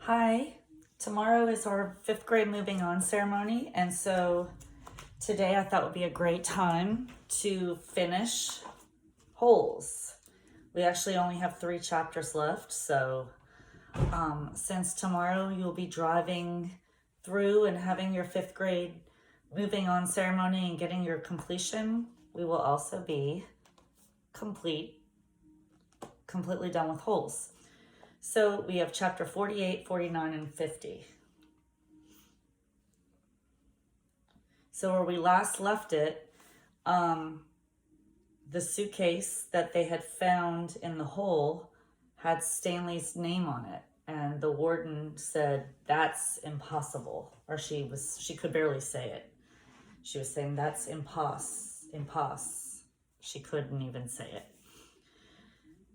Hi, tomorrow is our fifth grade moving on ceremony, and so today I thought would be a great time to finish Holes. We actually only have 3 chapters left, so since tomorrow you'll be driving through and having your fifth grade moving on ceremony and getting your completion, we will also be completely done with Holes. So we have chapter 48, 49, and 50. So where we last left it, the suitcase that they had found in the hole had Stanley's name on it. And the warden said, "That's impossible." Or she could barely say it. She was saying, "That's impos." She couldn't even say it.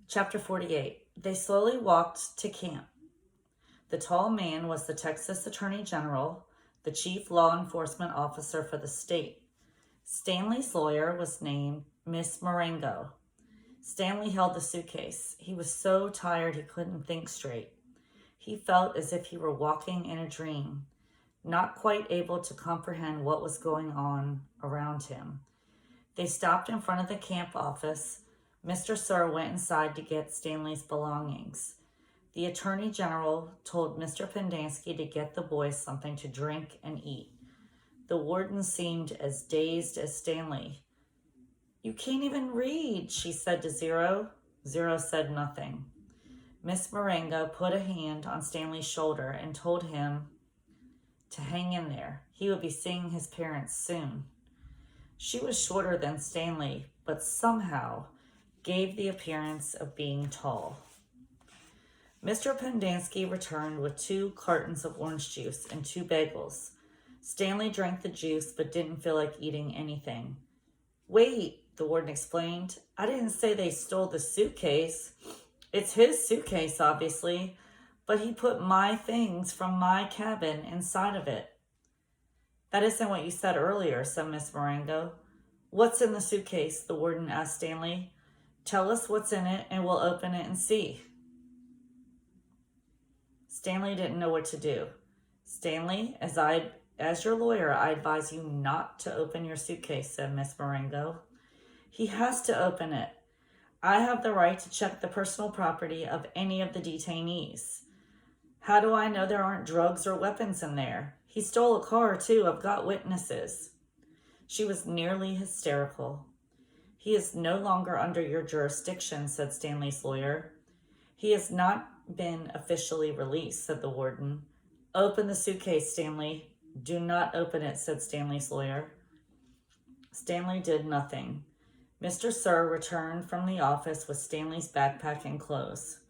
Chapter 48. They slowly walked to camp. The tall man was the Texas Attorney General, the chief law enforcement officer for the state. Stanley's lawyer was named Miss Marengo. Stanley held the suitcase. He was so tired he couldn't think straight. He felt as if he were walking in a dream, not quite able to comprehend what was going on around him. They stopped in front of the camp office. Mr. Sir went inside to get Stanley's belongings. The Attorney General told Mr. Pendanski to get the boys something to drink and eat. The warden seemed as dazed as Stanley. "You can't even read," she said to Zero. Zero said nothing. Miss Marengo put a hand on Stanley's shoulder and told him to hang in there. He would be seeing his parents soon. She was shorter than Stanley, but somehow gave the appearance of being tall. Mr. Pendanski returned with 2 cartons of orange juice and 2 bagels. Stanley drank the juice but didn't feel like eating anything. "Wait," the warden explained. "I didn't say they stole the suitcase. It's his suitcase, obviously, but he put my things from my cabin inside of it." "That isn't what you said earlier," said Miss Marengo. "What's in the suitcase?" the warden asked Stanley. "Tell us what's in it and we'll open it and see." Stanley didn't know what to do. "Stanley, as your lawyer, I advise you not to open your suitcase," said Miss Marengo. "He has to open it. I have the right to check the personal property of any of the detainees. How do I know there aren't drugs or weapons in there? He stole a car, too. I've got witnesses." She was nearly hysterical. "He is no longer under your jurisdiction," said Stanley's lawyer. "He has not been officially released," said the warden. "Open the suitcase, Stanley." "Do not open it," said Stanley's lawyer. Stanley did nothing. Mr. Sir returned from the office with Stanley's backpack and clothes.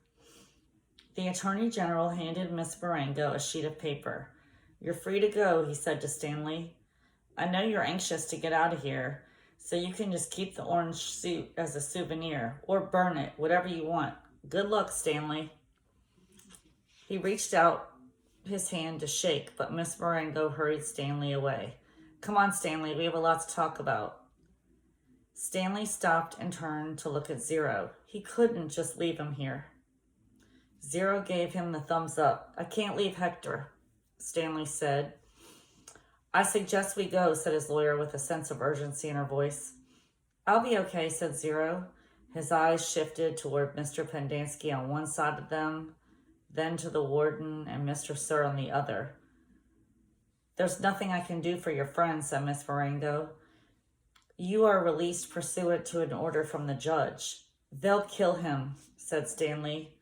The Attorney General handed Miss Marengo a sheet of paper. "You're free to go," he said to Stanley. "I know you're anxious to get out of here, so you can just keep the orange suit as a souvenir, or burn it, whatever you want. Good luck, Stanley." He reached out his hand to shake, but Miss Marengo hurried Stanley away. "Come on, Stanley, we have a lot to talk about." Stanley stopped and turned to look at Zero. He couldn't just leave him here. Zero gave him the thumbs up. "I can't leave Hector," Stanley said. "I suggest we go," said his lawyer with a sense of urgency in her voice. "I'll be okay," said Zero. His eyes shifted toward Mr. Pendanski on one side of them, then to the warden and Mr. Sir on the other. "There's nothing I can do for your friend," said Miss Marengo. "You are released pursuant to an order from the judge." "They'll kill him," said Stanley.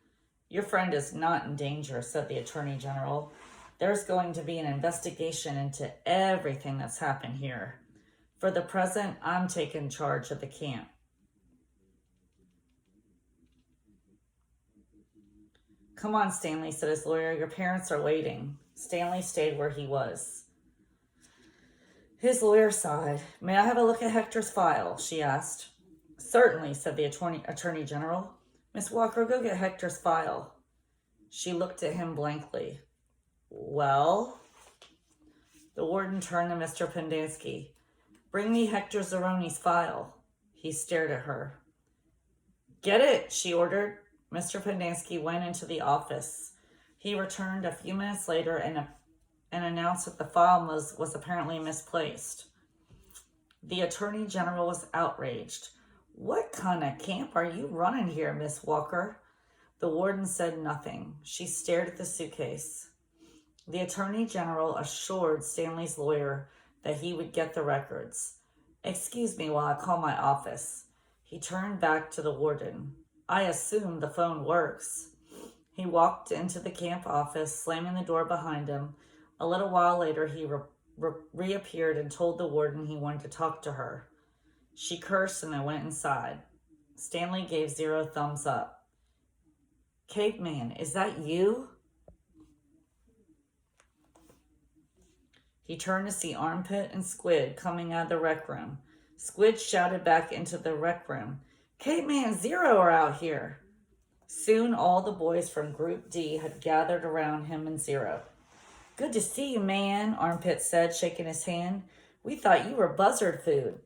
"Your friend is not in danger," said the Attorney General. "There's going to be an investigation into everything that's happened here. For the present, I'm taking charge of the camp." "Come on, Stanley," said his lawyer. "Your parents are waiting." Stanley stayed where he was. His lawyer sighed. "May I have a look at Hector's file?" she asked. "Certainly," said the Attorney General. "Miss Walker, go get Hector's file." She looked at him blankly. "Well?" The warden turned to Mr. Pendanski. "Bring me Hector Zeroni's file." He stared at her. "Get it," she ordered. Mr. Pendanski went into the office. He returned a few minutes later and announced that the file was apparently misplaced. The Attorney General was outraged. "What kind of camp are you running here, Miss Walker?" The warden said nothing. She stared at the suitcase. The Attorney General assured Stanley's lawyer that he would get the records. "Excuse me while I call my office." He turned back to the warden. "I assume the phone works." He walked into the camp office, slamming the door behind him. A little while later, he reappeared and told the warden he wanted to talk to her. She cursed and then went inside. Stanley gave Zero thumbs up. "Caveman, is that you?" He turned to see Armpit and Squid coming out of the rec room. Squid shouted back into the rec room, "Caveman and Zero are out here." Soon all the boys from Group D had gathered around him and Zero. "Good to see you, man," Armpit said, shaking his hand. "We thought you were buzzard food."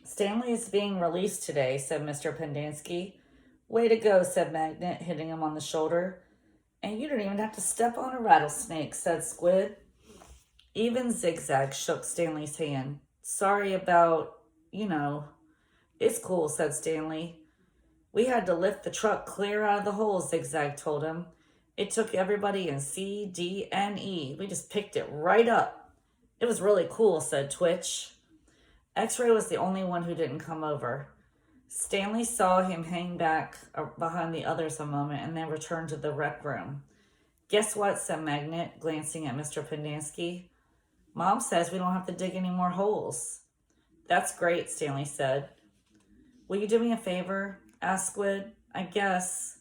"Stanley is being released today," said Mr. Pendanski. "Way to go," said Magnet, hitting him on the shoulder. "And you don't even have to step on a rattlesnake," said Squid. Even Zigzag shook Stanley's hand. "Sorry about, It's cool," said Stanley. "We had to lift the truck clear out of the hole," Zigzag told him. "It took everybody in C, D, and E. We just picked it right up." "It was really cool," said Twitch. X-Ray was the only one who didn't come over. Stanley saw him hang back behind the others a moment and then returned to the rec room. "Guess what?" said Magnet, glancing at Mr. Pendanski. "Mom says we don't have to dig any more holes." "That's great," Stanley said. "Will you do me a favor?" asked Squid. "I guess.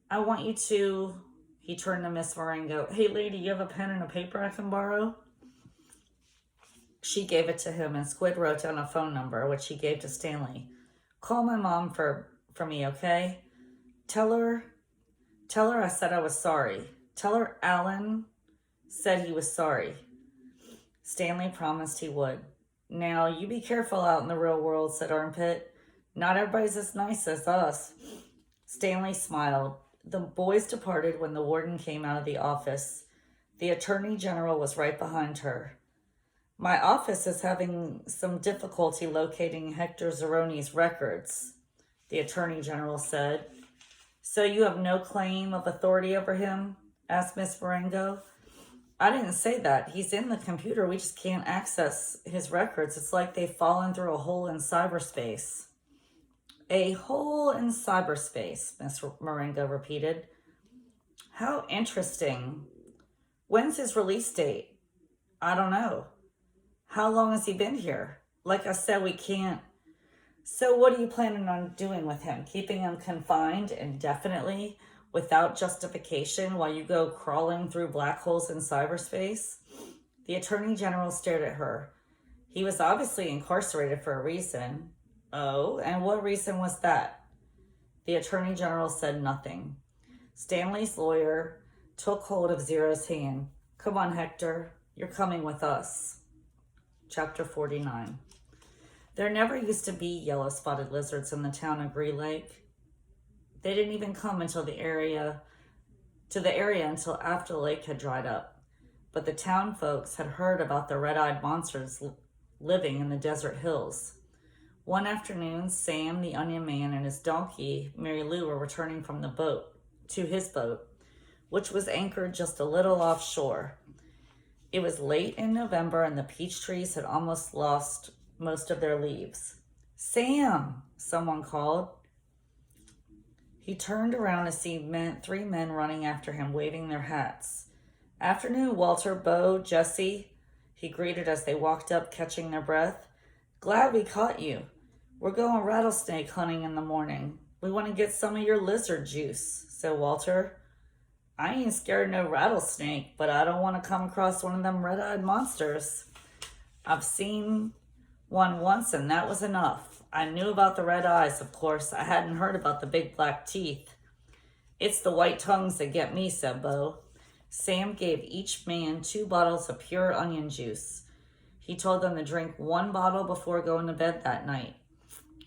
I want you to..." He turned to Miss Marengo. "Hey, lady, you have a pen and a paper I can borrow?" She gave it to him, and Squid wrote down a phone number, which he gave to Stanley. "Call my mom for me, okay? Tell her I said I was sorry. Tell her Alan said he was sorry." Stanley promised he would. "Now, you be careful out in the real world," said Armpit. "Not everybody's as nice as us." Stanley smiled. The boys departed when the warden came out of the office. The Attorney General was right behind her. "My office is having some difficulty locating Hector Zeroni's records," the Attorney General said. "So you have no claim of authority over him?" asked Miss Marengo. "I didn't say that. He's in the computer. We just can't access his records. It's like they've fallen through a hole in cyberspace." "A hole in cyberspace," Miss Marengo repeated. "How interesting. When's his release date?" "I don't know." "How long has he been here?" "Like I said, we can't..." "So what are you planning on doing with him? Keeping him confined indefinitely without justification while you go crawling through black holes in cyberspace?" The Attorney General stared at her. "He was obviously incarcerated for a reason." "Oh, and what reason was that?" The Attorney General said nothing. Stanley's lawyer took hold of Zero's hand. "Come on, Hector. You're coming with us." Chapter 49. There never used to be yellow-spotted lizards in the town of Green Lake. They didn't even come into the area until after the lake had dried up. But the town folks had heard about the red-eyed monsters living in the desert hills. One afternoon, Sam, the Onion Man, and his donkey, Mary Lou, were returning from his boat, which was anchored just a little offshore. It was late in November, and the peach trees had almost lost most of their leaves. "Sam!" someone called. He turned around to see three men running after him, waving their hats. "Afternoon, Walter, Bo, Jesse," he greeted as they walked up, catching their breath. "Glad we caught you. We're going rattlesnake hunting in the morning. We want to get some of your lizard juice," said Walter. "I ain't scared of no rattlesnake, but I don't want to come across one of them red-eyed monsters. I've seen one once, and that was enough. I knew about the red eyes, of course. I hadn't heard about the big black teeth." "It's the white tongues that get me," said Bo. Sam gave each man 2 bottles of pure onion juice. He told them to drink 1 bottle before going to bed that night,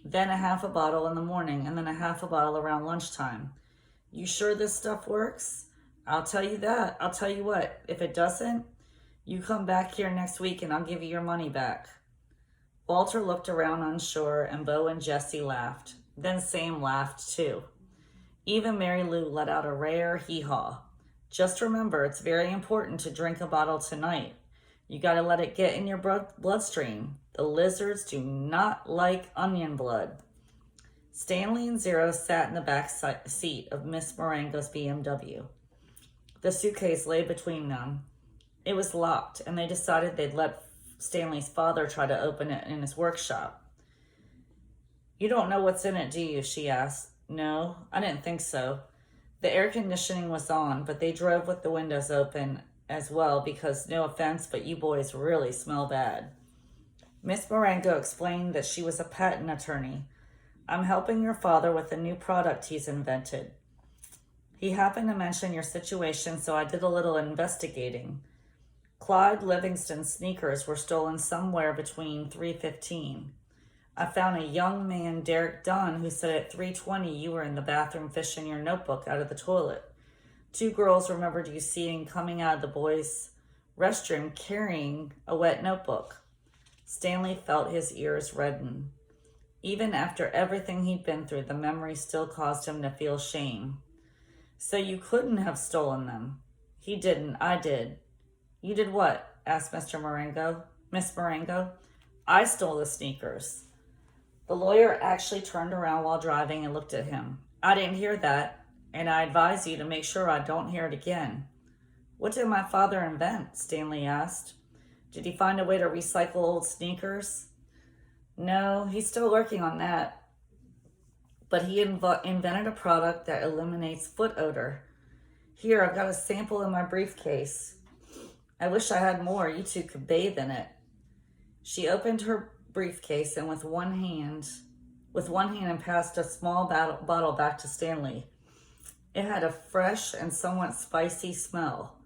then a half a bottle in the morning, and then a half a bottle around lunchtime. "You sure this stuff works?" I'll tell you that. I'll tell you what, if it doesn't, you come back here next week and I'll give you your money back. Walter looked around unsure, and Bo and Jessie laughed. Then Sam laughed too. Even Mary Lou let out a rare hee-haw. Just remember, it's very important to drink a bottle tonight. You gotta let it get in your bloodstream. The lizards do not like onion blood. Stanley and Zero sat in the back seat of Miss Marengo's BMW. The suitcase lay between them. It was locked, and they decided they'd let Stanley's father try to open it in his workshop. You don't know what's in it, do you? She asked. No, I didn't think so. The air conditioning was on, but they drove with the windows open as well because, no offense, but you boys really smell bad. Miss Marengo explained that she was a patent attorney. I'm helping your father with a new product he's invented. He happened to mention your situation, so I did a little investigating. Clyde Livingston's sneakers were stolen somewhere between 3:15. I found a young man, Derek Dunn, who said at 3:20 you were in the bathroom fishing your notebook out of the toilet. 2 girls remembered you seeing coming out of the boys' restroom carrying a wet notebook. Stanley felt his ears redden. Even after everything he'd been through, the memory still caused him to feel shame. So you couldn't have stolen them. He didn't, I did. You did what? Asked Miss Marengo. I stole the sneakers. The lawyer actually turned around while driving and looked at him. I didn't hear that, and I advise you to make sure I don't hear it again. What did my father invent? Stanley asked. Did he find a way to recycle old sneakers? No, he's still working on that. But he invented a product that eliminates foot odor. Here, I've got a sample in my briefcase. I wish I had more. You two could bathe in it. She opened her briefcase and with one hand and passed a small bottle back to Stanley. It had a fresh and somewhat spicy smell.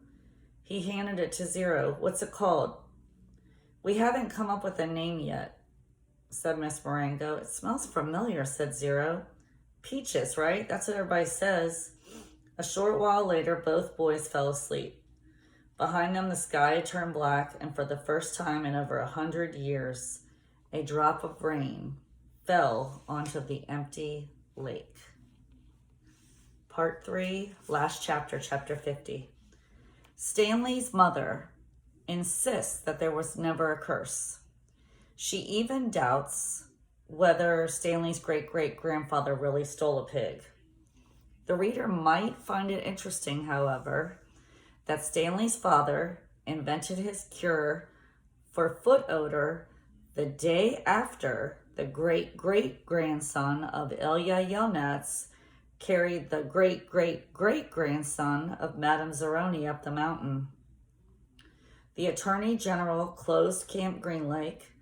He handed it to Zero. What's it called? We haven't come up with a name yet, said Miss Marengo. It smells familiar, said Zero. Peaches, right? That's what everybody says. A short while later, both boys fell asleep. Behind them, the sky turned black, and for the first time in over 100 years, a drop of rain fell onto the empty lake. Part 3, last chapter, chapter 50. Stanley's mother insists that there was never a curse. She even doubts whether Stanley's great-great-grandfather really stole a pig. The reader might find it interesting, however, that Stanley's father invented his cure for foot odor the day after the great-great-grandson of Ilya Yelnats carried the great-great-great-grandson of Madame Zeroni up the mountain. The Attorney General closed Camp Green Lake.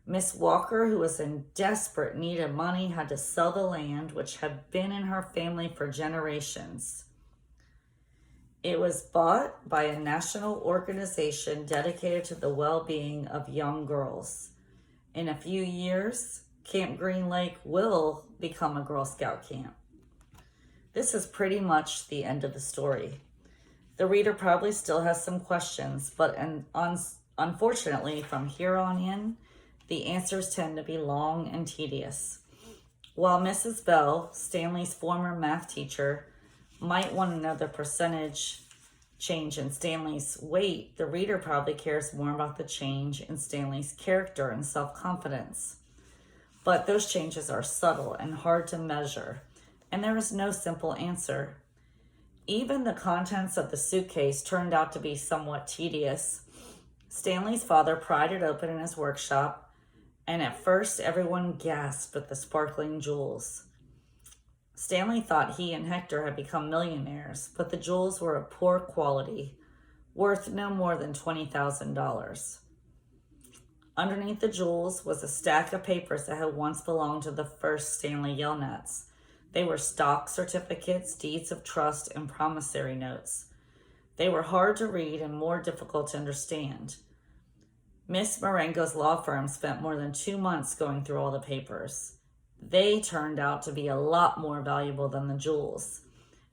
Miss Walker, who was in desperate need of money, had to sell the land, which had been in her family for generations. It was bought by a national organization dedicated to the well-being of young girls. In a few years, Camp Green Lake will become a Girl Scout camp. This is pretty much the end of the story. The reader probably still has some questions, but unfortunately, from here on in, the answers tend to be long and tedious. While Mrs. Bell, Stanley's former math teacher, might want to know the percentage change in Stanley's weight, the reader probably cares more about the change in Stanley's character and self-confidence. But those changes are subtle and hard to measure, and there is no simple answer. Even the contents of the suitcase turned out to be somewhat tedious. Stanley's father pried it open in his workshop, and at first everyone gasped at the sparkling jewels. Stanley thought he and Hector had become millionaires, but the jewels were of poor quality, worth no more than $20,000. Underneath the jewels was a stack of papers that had once belonged to the first Stanley Yelnats. They were stock certificates, deeds of trust, and promissory notes. They were hard to read and more difficult to understand. Miss Marengo's law firm spent more than 2 months going through all the papers. They turned out to be a lot more valuable than the jewels.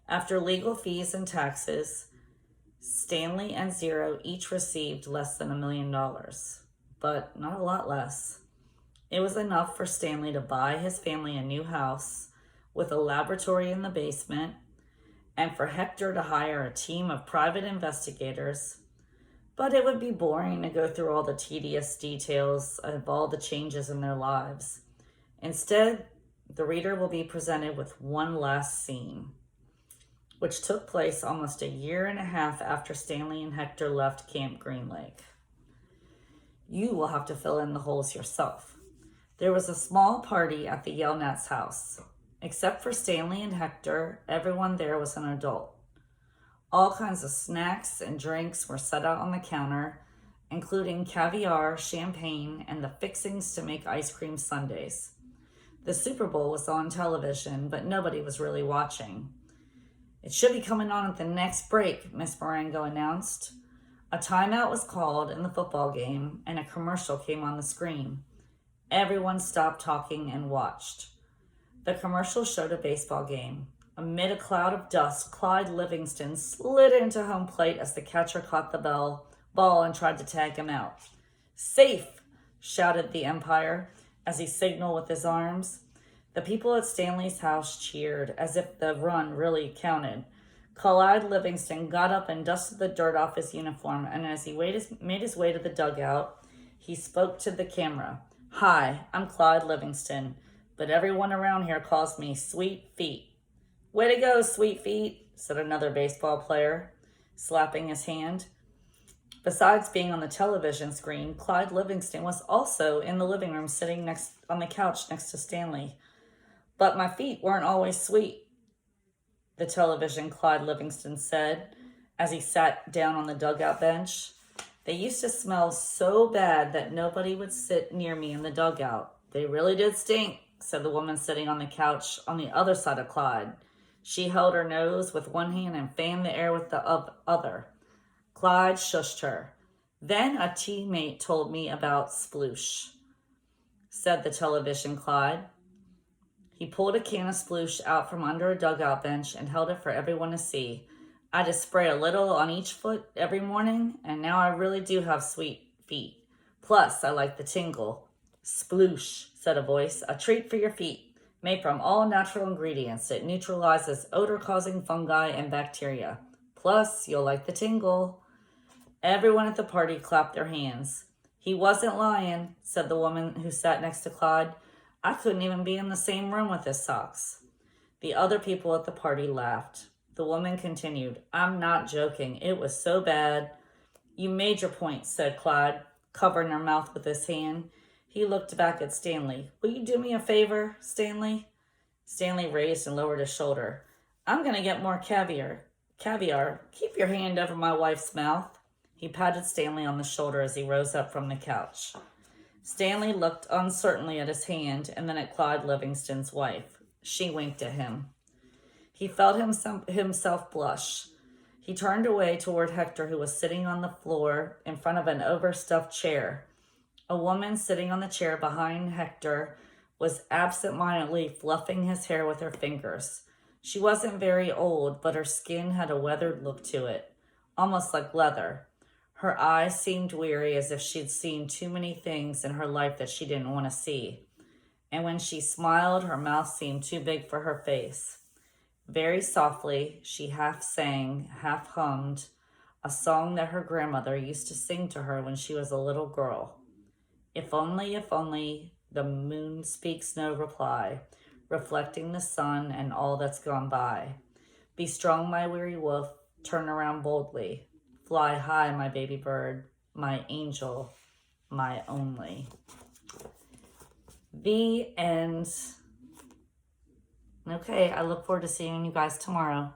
After legal fees and taxes, Stanley and Zero each received less than $1 million, but not a lot less. It was enough for Stanley to buy his family a new house with a laboratory in the basement, and for Hector to hire a team of private investigators. But it would be boring to go through all the tedious details of all the changes in their lives. Instead, the reader will be presented with one last scene, which took place almost a year and a half after Stanley and Hector left Camp Green Lake. You will have to fill in the holes yourself. There was a small party at the Yelnats' house. Except for Stanley and Hector, everyone there was an adult. All kinds of snacks and drinks were set out on the counter, including caviar, champagne, and the fixings to make ice cream sundaes. The Super Bowl was on television, but nobody was really watching. It should be coming on at the next break, Miss Marengo announced. A timeout was called in the football game, and a commercial came on the screen. Everyone stopped talking and watched. The commercial showed a baseball game. Amid a cloud of dust, Clyde Livingston slid into home plate as the catcher caught the ball and tried to tag him out. "Safe!" shouted the umpire as he signaled with his arms. The people at Stanley's house cheered as if the run really counted. Clyde Livingston got up and dusted the dirt off his uniform, and as he made his way to the dugout, he spoke to the camera. "Hi, I'm Clyde Livingston, but everyone around here calls me Sweet Feet." "Way to go, Sweet Feet," said another baseball player, slapping his hand. Besides being on the television screen, Clyde Livingston was also in the living room sitting on the couch next to Stanley. "But my feet weren't always sweet," the television Clyde Livingston said as he sat down on the dugout bench. "They used to smell so bad that nobody would sit near me in the dugout. They really did stink," said the woman sitting on the couch on the other side of Clyde. She held her nose with one hand and fanned the air with the other. Clyde shushed her. "Then a teammate told me about Sploosh," said the television Clyde. He pulled a can of Sploosh out from under a dugout bench and held it for everyone to see. "I just spray a little on each foot every morning, and now I really do have sweet feet. Plus, I like the tingle." "Sploosh," said a voice, "a treat for your feet. Made from all natural ingredients, it neutralizes odor-causing fungi and bacteria. Plus, you'll like the tingle." Everyone at the party clapped their hands. "He wasn't lying," said the woman who sat next to Clyde. "I couldn't even be in the same room with his socks." The other people at the party laughed. The woman continued, "I'm not joking. It was so bad." "You made your point," said Clyde, covering her mouth with his hand. He looked back at Stanley. "Will you do me a favor, Stanley?" Stanley raised and lowered his shoulder. "I'm going to get more caviar. Keep your hand over my wife's mouth." He patted Stanley on the shoulder as he rose up from the couch. Stanley looked uncertainly at his hand and then at Clyde Livingston's wife. She winked at him. He felt himself blush. He turned away toward Hector, who was sitting on the floor in front of an overstuffed chair. A woman sitting on the chair behind Hector was absent-mindedly fluffing his hair with her fingers. She wasn't very old, but her skin had a weathered look to it, almost like leather. Her eyes seemed weary, as if she'd seen too many things in her life that she didn't want to see. And when she smiled, her mouth seemed too big for her face. Very softly, she half sang, half hummed, a song that her grandmother used to sing to her when she was a little girl. If only, the moon speaks no reply, reflecting the sun and all that's gone by. Be strong, my weary wolf, turn around boldly. Fly high, my baby bird, my angel, my only. The end. Okay, I look forward to seeing you guys tomorrow.